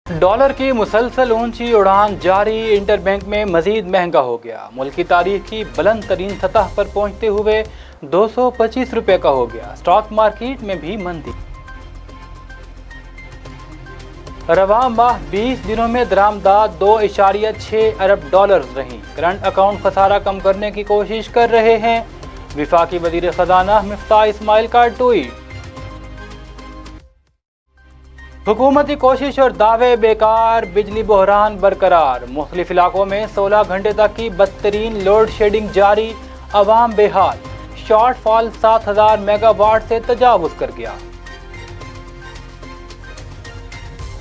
Dollar کی مسلسل اونچی اڑان جاری، انٹر بینک میں مزید مہنگا ہو گیا۔ ملک کی تاریخ کی بلند ترین سطح پر پہنچتے ہوئے 225 روپے کا ہو گیا۔ اسٹاک مارکیٹ میں بھی مندی۔ رواں ماہ 20 دنوں میں درآمدات 2.6 ارب ڈالرز رہیں۔ کرنٹ اکاؤنٹ خسارہ کم کرنے کی کوشش کر رہے ہیں۔ وفاقی وزیر خزانہ مفتاح اسماعیل کا ٹویٹ۔ حکومتی کوشش اور دعوے بیکار، بجلی بحران برقرار۔ مختلف علاقوں میں 16 گھنٹے تک کی بدترین لوڈ شیڈنگ جاری، عوام بے حال۔ شارٹ فال 7000 میگا واٹ سے تجاوز کر گیا۔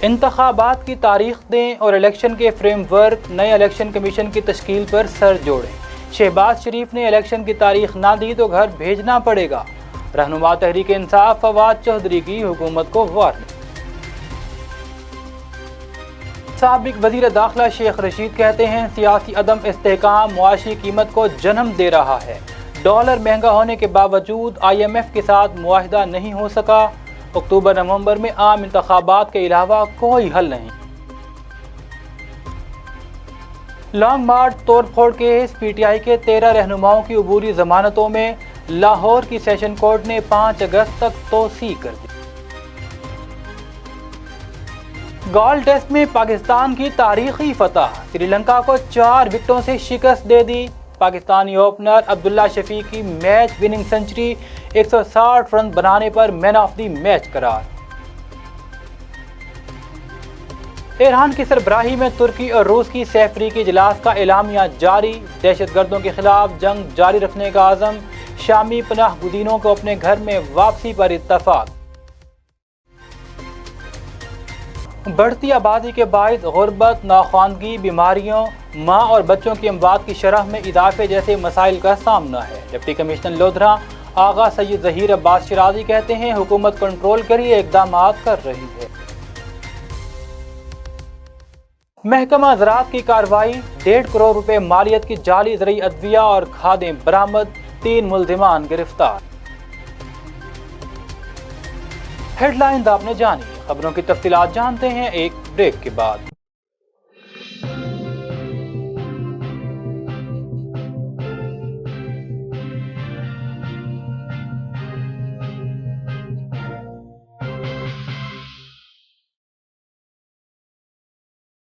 انتخابات کی تاریخ دیں اور الیکشن کے فریم ورک، نئے الیکشن کمیشن کی تشکیل پر سر جوڑیں۔ شہباز شریف نے الیکشن کی تاریخ نہ دی تو گھر بھیجنا پڑے گا۔ رہنما تحریک انصاف فواد چودھری کی حکومت کو وارننگ۔ سابق وزیر داخلہ شیخ رشید کہتے ہیں سیاسی عدم استحکام معاشی قیمت کو جنم دے رہا ہے۔ ڈالر مہنگا ہونے کے باوجود IMF کے ساتھ معاہدہ نہیں ہو سکا۔ اکتوبر نومبر میں عام انتخابات کے علاوہ کوئی حل نہیں۔ لانگ مارچ توڑ پھوڑ کیس، PTI کے 13 رہنماؤں کی عبوری ضمانتوں میں لاہور کی سیشن کورٹ نے 5 اگست تک توسیع کر دی۔ گال ٹیسٹ میں پاکستان کی تاریخی فتح، سری لنکا کو 4 وکٹوں سے شکست دے دی۔ پاکستانی اوپنر عبداللہ شفیق کی میچ وننگ سنچری 160 رن بنانے پر مین آف دی میچ قرار۔ ایران کی سربراہی میں ترکی اور روس کی سہ فریقی اجلاس کا اعلامیہ جاری، دہشت گردوں کے خلاف جنگ جاری رکھنے کا عزم، شامی پناہ گزینوں کو اپنے گھر میں واپسی پر اتفاق۔ بڑھتی آبادی کے باعث غربت، ناخواندگی، بیماریوں، ماں اور بچوں کی اموات کی شرح میں اضافے جیسے مسائل کا سامنا ہے۔ ڈپٹی کمشنر لودھرا آغا سید ظہیر عباس شرازی کہتے ہیں حکومت کنٹرول کے لیے اقدامات کر رہی ہے۔ محکمہ زراعت کی کارروائی، 1.5 کروڑ روپے مالیت کی جعلی زرعی ادویہ اور کھادیں برآمد، 3 ملزمان گرفتار۔ ہیڈ لائنز آپ نے جانی، خبروں کی تفصیلات جانتے ہیں ایک بریک کے بعد۔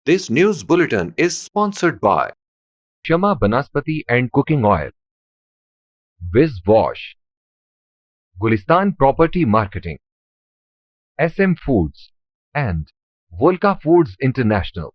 This news bulletin is sponsored by Shama Banaspati and Cooking Oil, Wiz Wash, Gulistan Property Marketing, SM Foods and Volca Foods International.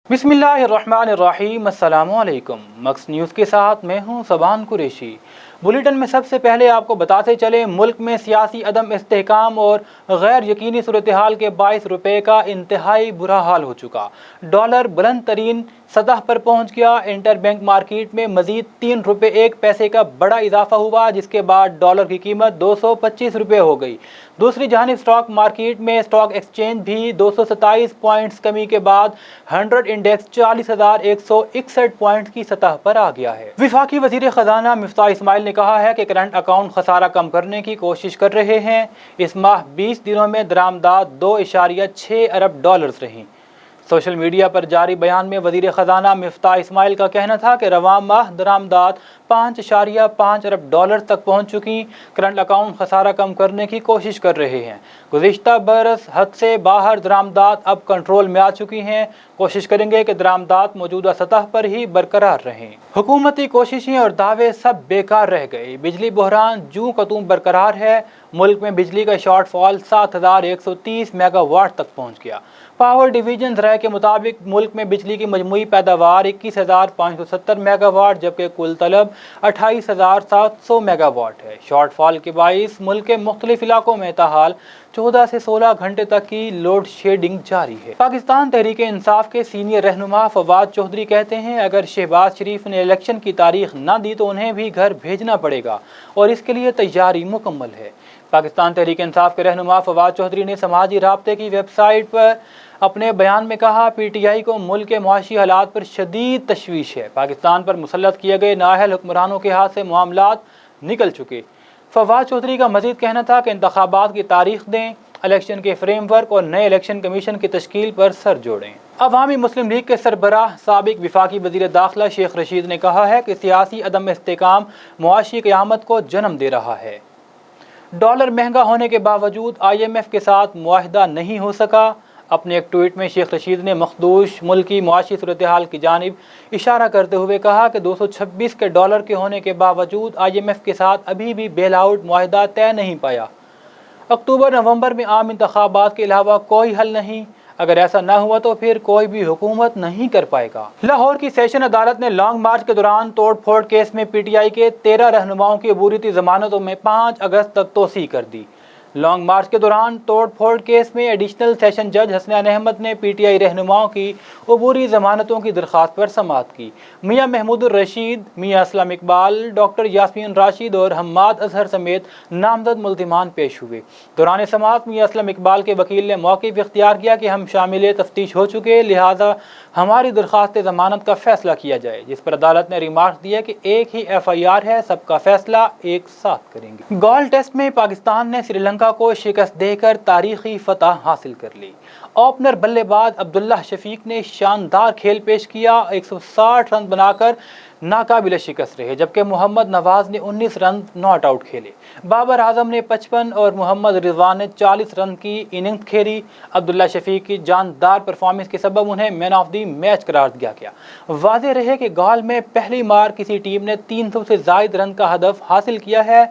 بسم اللہ الرحمن الرحیم، السلام علیکم۔ مکس نیوز کے ساتھ میں ہوں سبحان قریشی۔ بلیٹن میں سب سے پہلے آپ کو بتاتے چلیں ملک میں سیاسی عدم استحکام اور غیر یقینی صورتحال کے باعث روپے کا انتہائی برا حال ہو چکا۔ ڈالر بلند ترین سطح پر پہنچ گیا۔ انٹر بینک مارکیٹ میں مزید 3 روپے 1 پیسے کا بڑا اضافہ ہوا، جس کے بعد ڈالر کی قیمت 225 روپے ہو گئی۔ دوسری جانب اسٹاک مارکیٹ میں اسٹاک ایکسچینج بھی 227 پوائنٹس کمی کے بعد 100 انڈیکس 40,161 پوائنٹ کی سطح پر آ گیا ہے۔ وفاقی وزیر خزانہ مفتاح اسماعیل نے کہا ہے کہ کرنٹ اکاؤنٹ خسارہ کم کرنے کی کوشش کر رہے ہیں۔ اس ماہ 20 دنوں میں درآمدات 2.6 ارب ڈالرز رہیں۔ سوشل میڈیا پر جاری بیان میں وزیر خزانہ مفتاح اسماعیل کا کہنا تھا کہ رواں ماہ درآمدات 5.5 ارب ڈالر تک پہنچ چکی۔ کرنٹ اکاؤنٹ خسارہ کم کرنے کی کوشش کر رہے ہیں۔ گزشتہ برس حد سے باہر درآمدات اب کنٹرول میں آ چکی ہیں۔ کوشش کریں گے کہ درآمدات موجودہ سطح پر ہی برقرار رہیں۔ حکومتی کوششیں اور دعوے سب بیکار رہ گئے۔ بجلی بحران جوں کا توں برقرار ہے۔ ملک میں بجلی کا شارٹ فال 7130 میگا واٹ تک پہنچ گیا۔ پاور ڈویژن ذرائع کے مطابق ملک میں بجلی کی مجموعی پیداوار 21,570 میگا واٹ جبکہ کل طلب 28,700 میگا واٹ ہے۔ شارٹ فال کے باعث ملک کے مختلف علاقوں میں تاحال 14 سے 16 گھنٹے تک کی لوڈ شیڈنگ جاری ہے۔ پاکستان تحریک انصاف کے سینئر رہنما فواد چودھری کہتے ہیں اگر شہباز شریف نے الیکشن کی تاریخ نہ دی تو انہیں بھی گھر بھیجنا پڑے گا اور اس کے لیے تیاری مکمل ہے۔ پاکستان تحریک انصاف کے رہنما فواد چودھری نے سماجی رابطے کی ویب سائٹ پر اپنے بیان میں کہا پی ٹی آئی کو ملک کے معاشی حالات پر شدید تشویش ہے۔ پاکستان پر مسلط کیے گئے نااہل حکمرانوں کے ہاتھ سے معاملات نکل چکے۔ فواد چودھری کا مزید کہنا تھا کہ انتخابات کی تاریخ دیں، الیکشن کے فریم ورک اور نئے الیکشن کمیشن کی تشکیل پر سر جوڑیں۔ عوامی مسلم لیگ کے سربراہ سابق وفاقی وزیر داخلہ شیخ رشید نے کہا ہے کہ سیاسی عدم استحکام معاشی قیامت کو جنم دے رہا ہے۔ ڈالر مہنگا ہونے کے باوجود آئی ایم ایف کے ساتھ معاہدہ نہیں ہو سکا۔ اپنے ایک ٹویٹ میں شیخ رشید نے مخدوش ملکی معاشی صورتحال کی جانب اشارہ کرتے ہوئے کہا کہ 226 کے ڈالر کے ہونے کے باوجود آئی ایم ایف کے ساتھ ابھی بھی بیل آؤٹ معاہدہ طے نہیں پایا۔ اکتوبر نومبر میں عام انتخابات کے علاوہ کوئی حل نہیں۔ اگر ایسا نہ ہوا تو پھر کوئی بھی حکومت نہیں کر پائے گا۔ لاہور کی سیشن عدالت نے لانگ مارچ کے دوران توڑ پھوڑ کیس میں پی ٹی آئی کے 13 رہنماؤں کی عبوری ضمانتوں میں 5 اگست تک توسیع کر دی۔ لانگ مارچ کے دوران توڑ پھوڑ کیس میں ایڈیشنل سیشن جج حسنین احمد نے پی ٹی آئی رہنماؤں کی عبوری ضمانتوں کی درخواست پر سماعت کی۔ میاں محمود الرشید، میاں اسلم اقبال، ڈاکٹر یاسمین راشد اور حماد اظہر سمیت نامزد ملزمان پیش ہوئے۔ دوران سماعت میاں اسلم اقبال کے وکیل نے موقف اختیار کیا کہ ہم شامل تفتیش ہو چکے، لہذا ہماری درخواست ضمانت کا فیصلہ کیا جائے، جس پر عدالت نے ریمارک دیا کہ ایک ہی ایف آئی آر ہے، سب کا فیصلہ ایک ساتھ کریں گے۔ گول ٹیسٹ میں پاکستان نے سری لنکا کو شکست دے کر تاریخی فتح حاصل کر لی۔ اوپنر بلے باز عبداللہ شفیق نے شاندار کھیل پیش کیا، 160 رن بنا کر ناقابل شکست رہے، جبکہ محمد نواز نے 19 رن ناٹ آؤٹ کھیلے۔ بابر اعظم نے 55 اور محمد رضوان نے 40 رن کی اننگز کھیلی۔ عبداللہ شفیق کی جاندار پرفارمنس کے سبب انہیں مین آف دی میچ قرار دیا گیا۔ واضح رہے کہ گال میں پہلی بار کسی ٹیم نے 300 سے زائد رن کا ہدف حاصل کیا ہے،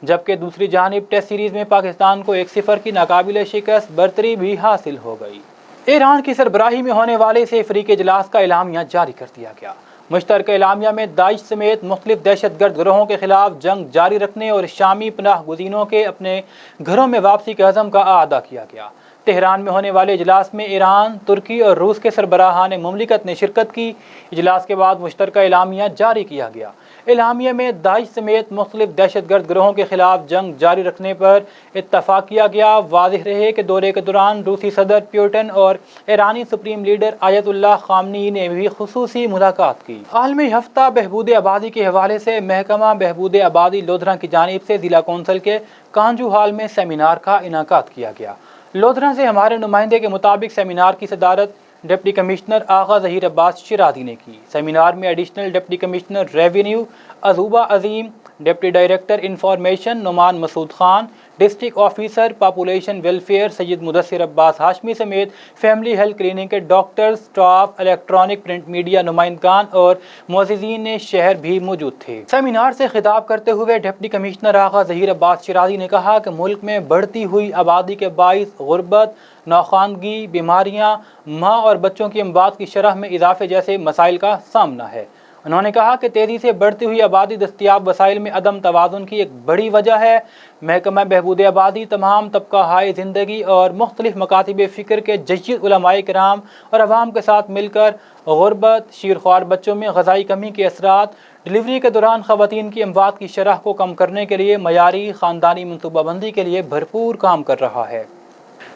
جبکہ دوسری جانب ٹیسٹ سیریز میں پاکستان کو 1-0 کی ناقابل شکست برتری بھی حاصل ہو گئی۔ ایران کی سربراہی میں ہونے والے سے افریقی اجلاس کا اعلامیہ جاری کر دیا گیا۔ مشترکہ اعلامیہ میں داعش سمیت مختلف دہشت گرد گروہوں کے خلاف جنگ جاری رکھنے اور شامی پناہ گزینوں کے اپنے گھروں میں واپسی کے عزم کا اعادہ کیا گیا۔ تہران میں ہونے والے اجلاس میں ایران، ترکی اور روس کے سربراہان مملکت نے شرکت کی۔ اجلاس کے بعد مشترکہ اعلامیہ جاری کیا گیا۔ اعلامیہ میں داعش سمیت مختلف دہشت گرد گروہوں کے خلاف جنگ جاری رکھنے پر اتفاق کیا گیا۔ واضح رہے کہ دورے کے دوران روسی صدر پیوٹن اور ایرانی سپریم لیڈر آیت اللہ خامنئی نے بھی خصوصی ملاقات کی۔ عالمی ہفتہ بہبود آبادی کے حوالے سے محکمہ بہبود آبادی لودھرا کی جانب سے ضلع کونسل کے کانجو ہال میں سیمینار کا انعقاد کیا گیا۔ لودھرا سے ہمارے نمائندے کے مطابق سیمینار کی صدارت ڈپٹی کمشنر آغا ظہیر عباس شیرازی نے کی۔ سیمینار میں additional deputy commissioner revenue Azooba Azeem, deputy director information Noman Masood Khan, district officer population welfare Syed Mudassar Abbas Hashmi سمیت فیملی ہیلتھ کلینک کے doctors, staff, electronic print media نمائندگان اور معززین شہر بھی موجود تھے۔ سیمینار سے خطاب کرتے ہوئے ڈپٹی کمشنر آغا ظہیر عباس شیرازی نے کہا کہ ملک میں بڑھتی ہوئی آبادی کے باعث غربت، نوخواندگی، بیماریاں، ماں اور بچوں کی اموات کی شرح میں اضافے جیسے مسائل کا سامنا ہے۔ انہوں نے کہا کہ تیزی سے بڑھتی ہوئی آبادی دستیاب وسائل میں عدم توازن کی ایک بڑی وجہ ہے۔ محکمہ بہبود آبادی تمام طبقہ ہائے زندگی اور مختلف مکاتب فکر کے جید علماء کرام اور عوام کے ساتھ مل کر غربت، شیرخوار بچوں میں غذائی کمی کے اثرات، ڈلیوری کے دوران خواتین کی اموات کی شرح کو کم کرنے کے لیے معیاری خاندانی منصوبہ بندی کے لیے بھرپور کام کر رہا ہے۔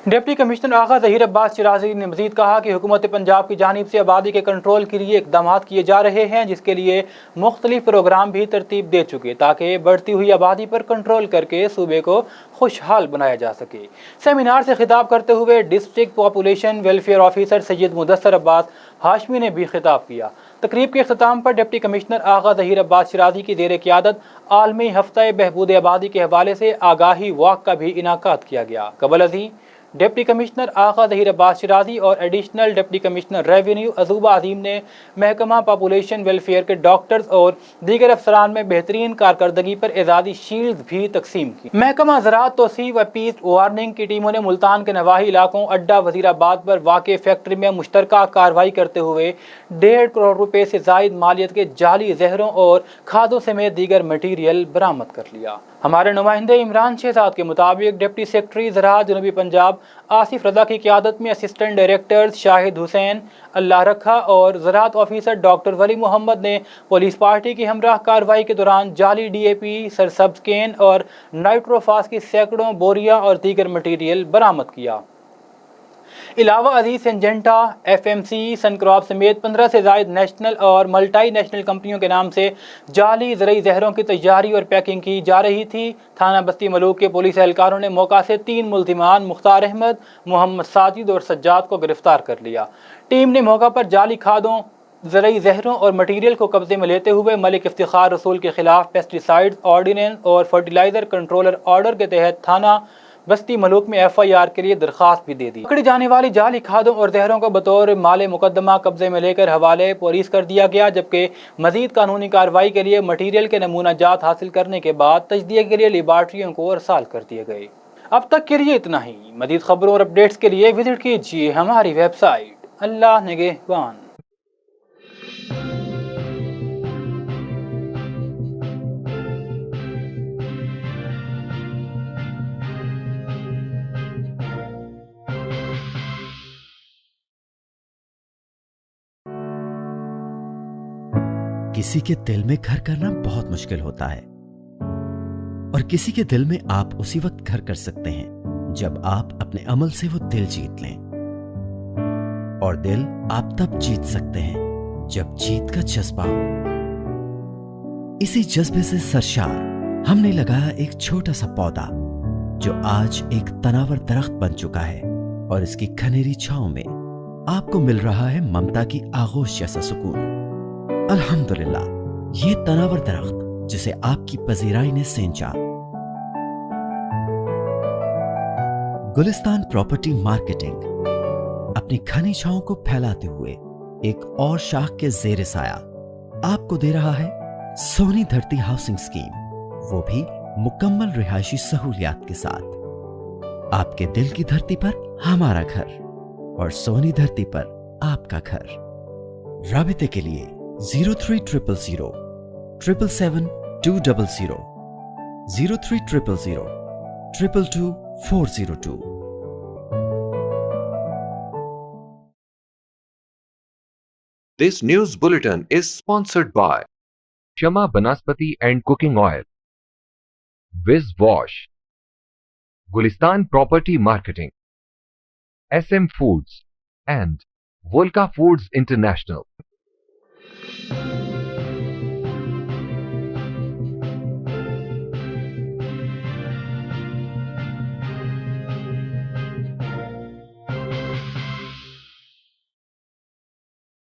ڈپٹی کمشنر آغا ظہیر عباس شیرازی نے مزید کہا کہ حکومت پنجاب کی جانب سے آبادی کے کنٹرول کے لیے اقدامات کیے جا رہے ہیں، جس کے لیے مختلف پروگرام بھی ترتیب دے چکے تاکہ بڑھتی ہوئی آبادی پر کنٹرول کر کے صوبے کو خوشحال بنایا جا سکے۔ سیمینار سے خطاب کرتے ہوئے ڈسٹرکٹ پاپولیشن ویلفیئر آفیسر سید مدثر عباس ہاشمی نے بھی خطاب کیا۔ تقریب کے اختتام پر ڈپٹی کمشنر آغا ظہیر عباس شیرازی کی زیر قیادت عالمی ہفتہ بہبود آبادی کے حوالے سے آگاہی واک کا بھی انعقاد کیا گیا۔ قبل ازیں ڈپٹی کمشنر آغا ظہیر عباس شیرازی اور additional deputy commissioner revenue Azooba عظیم نے محکمہ پاپولیشن ویلفیئر کے ڈاکٹرز اور دیگر افسران میں بہترین کارکردگی پر اعزازی شیلڈز بھی تقسیم کی۔ محکمہ زراعت توسیع و پیس وارننگ کی ٹیموں نے ملتان کے نواحی علاقوں اڈا وزیر آباد پر واقع فیکٹری میں مشترکہ کارروائی کرتے ہوئے 1.5 کروڑ روپے سے زائد مالیت کے جعلی زہروں اور کھادوں سمیت دیگر مٹیریل برآمد کر لیا۔ ہمارے نمائندے عمران شہزاد کے مطابق ڈپٹی سیکرٹری زراعت جنوبی پنجاب آصف رضا کی قیادت میں اسسٹنٹ ڈائریکٹرز شاہد حسین، اللہ رکھا اور زراعت آفیسر ڈاکٹر ولی محمد نے پولیس پارٹی کی ہمراہ کارروائی کے دوران جعلی ڈی اے پی، سرسبز کین اور نائٹروفاس کی سینکڑوں بوریاں اور دیگر مٹیریل برآمد کیا۔ علاوہ ازیں سنجنٹا، ایف ایم سی، سن کراپ سمیت 15 سے زائد نیشنل اور ملٹی نیشنل کمپنیوں کے نام سے جعلی زرعی زہروں کی تیاری اور پیکنگ کی جا رہی تھی۔ تھانہ بستی ملوک کے پولیس اہلکاروں نے موقع سے 3 ملزمان مختار احمد، محمد ساجد اور سجاد کو گرفتار کر لیا۔ ٹیم نے موقع پر جعلی کھادوں، زرعی زہروں اور مٹیریل کو قبضے میں لیتے ہوئے ملک افتخار رسول کے خلاف پیسٹی سائیڈز آرڈیننس اور فرٹیلائزر کنٹرولر آرڈر کے تحت تھانہ بستی ملوک میں ایف آئی آر کے لیے درخواست بھی دے دی۔ پکڑی جانے والی جعلی کھادوں اور زہروں کو بطور مال مقدمہ قبضے میں لے کر حوالے پولیس کر دیا گیا، جبکہ مزید قانونی کارروائی کے لیے مٹیریل کے نمونہ جات حاصل کرنے کے بعد تجزیے کے لیے لیبارٹریوں کو ارسال کر دیے گئے۔ اب تک کے لیے اتنا ہی۔ مزید خبروں اور اپڈیٹس کے لیے وزٹ کیجیے ہماری ویب سائٹ۔ اللہ نگہبان۔ کسی کے دل میں گھر کرنا بہت مشکل ہوتا ہے، اور کسی کے دل میں آپ اسی وقت گھر کر سکتے ہیں جب آپ اپنے عمل سے وہ دل جیت لیں، اور دل آپ تب جیت سکتے ہیں جب جیت کا جذبہ ہو۔ اسی جذبے سے سرشار ہم نے لگایا ایک چھوٹا سا پودا جو آج ایک تناور درخت بن چکا ہے، اور اس کی گھنیری چھاؤں میں آپ کو مل رہا ہے ممتا کی آغوش جیسا سکون۔ الحمدللہ، یہ تناور درخت جسے آپ کی پذیرائی نے سینچا۔ گلستان پراپرٹی مارکیٹنگ اپنی گھنی چھاؤں کو پھیلاتے ہوئے ایک اور شاخ کے زیر سایہ آپ کو دے رہا ہے سونی دھرتی ہاؤسنگ اسکیم، وہ بھی مکمل رہائشی سہولیات کے ساتھ۔ آپ کے دل کی دھرتی پر ہمارا گھر، اور سونی دھرتی پر آپ کا گھر۔ رابطے کے لیے 03000 777 200 03000 222 402۔ This news bulletin is sponsored by Shama Banaspati and Cooking Oil, Viz Wash, Gulistan Property Marketing, SM Foods, and Volca Foods International.